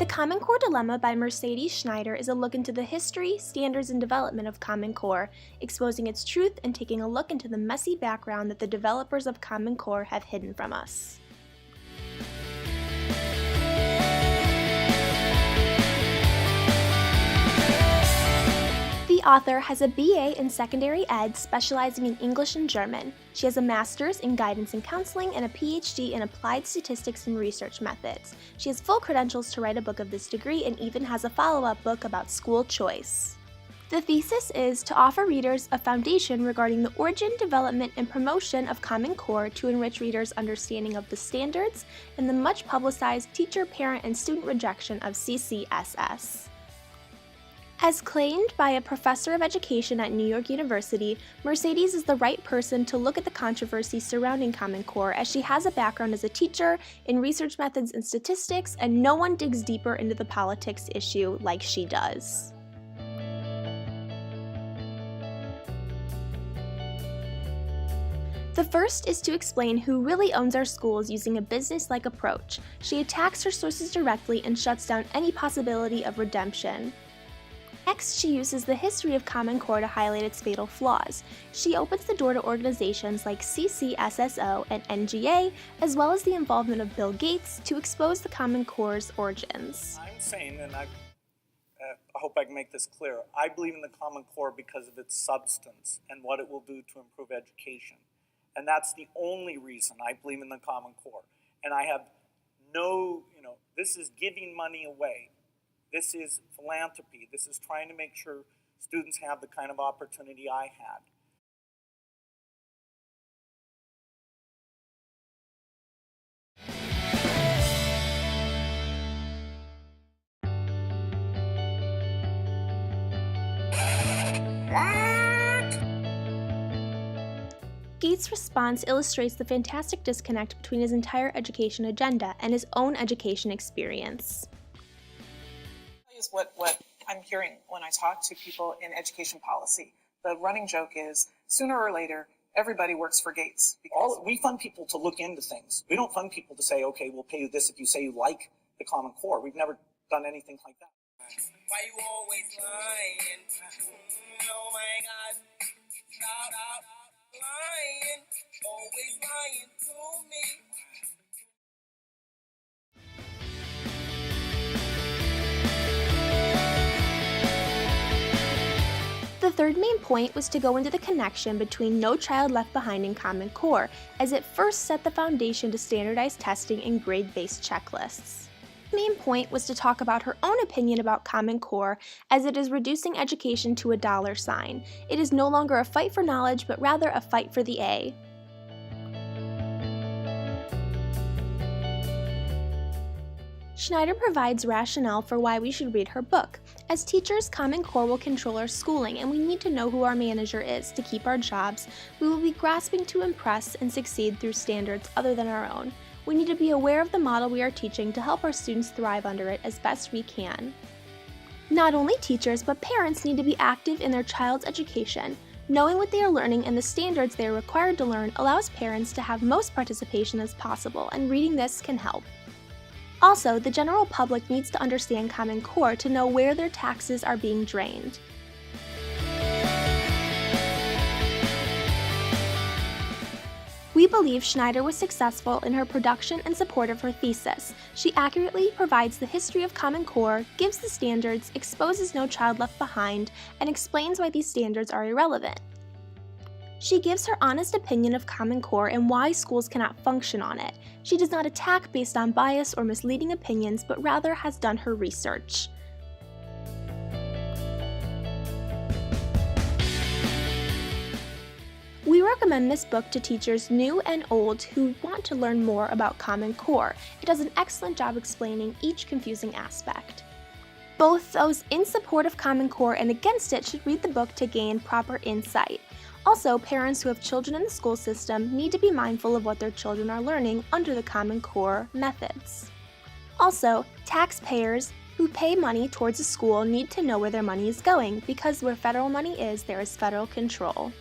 The Common Core Dilemma by Mercedes Schneider is a look into the history, standards, and development of Common Core, exposing its truth and taking a look into the messy background that the developers of Common Core have hidden from us. The author has a BA in Secondary Ed specializing in English and German. She has a master's in Guidance and Counseling and a PhD in Applied Statistics and Research Methods. She has full credentials to write a book of this degree and even has a follow-up book about school choice. The thesis is to offer readers a foundation regarding the origin, development, and promotion of Common Core to enrich readers' understanding of the standards and the much-publicized teacher, parent, and student rejection of CCSS. As claimed by a professor of education at New York University, Mercedes is the right person to look at the controversy surrounding Common Core, as she has a background as a teacher in research methods and statistics, and no one digs deeper into the politics issue like she does. The first is to explain who really owns our schools using a business-like approach. She attacks her sources directly and shuts down any possibility of redemption. Next, she uses the history of Common Core to highlight its fatal flaws. She opens the door to organizations like CCSSO and NGA, as well as the involvement of Bill Gates, to expose the Common Core's origins. I'm saying, and I hope I can make this clear, I believe in the Common Core because of its substance and what it will do to improve education. And that's the only reason I believe in the Common Core. And I have no, this is giving money away. This is philanthropy. This is trying to make sure students have the kind of opportunity I had. Gates' response illustrates the fantastic disconnect between his entire education agenda and his own education experience. Is what I'm hearing when I talk to people in education policy. The running joke is, sooner or later, everybody works for Gates. We fund people to look into things. We don't fund people to say, okay, we'll pay you this if you say you like the Common Core. We've never done anything like that. Why you always lying? Oh my God. Shout out, lying. Always lying to me. The third main point was to go into the connection between No Child Left Behind and Common Core, as it first set the foundation to standardized testing and grade-based checklists. The main point was to talk about her own opinion about Common Core, as it is reducing education to a dollar sign. It is no longer a fight for knowledge, but rather a fight for the A. Schneider provides rationale for why we should read her book. As teachers, Common Core will control our schooling, and we need to know who our manager is to keep our jobs. We will be grasping to impress and succeed through standards other than our own. We need to be aware of the model we are teaching to help our students thrive under it as best we can. Not only teachers, but parents need to be active in their child's education. Knowing what they are learning and the standards they are required to learn allows parents to have most participation as possible, and reading this can help. Also, the general public needs to understand Common Core to know where their taxes are being drained. We believe Schneider was successful in her production and support of her thesis. She accurately provides the history of Common Core, gives the standards, exposes No Child Left Behind, and explains why these standards are irrelevant. She gives her honest opinion of Common Core and why schools cannot function on it. She does not attack based on bias or misleading opinions, but rather has done her research. We recommend this book to teachers new and old who want to learn more about Common Core. It does an excellent job explaining each confusing aspect. Both those in support of Common Core and against it should read the book to gain proper insight. Also, parents who have children in the school system need to be mindful of what their children are learning under the Common Core methods. Also, taxpayers who pay money towards a school need to know where their money is going, because where federal money is, there is federal control.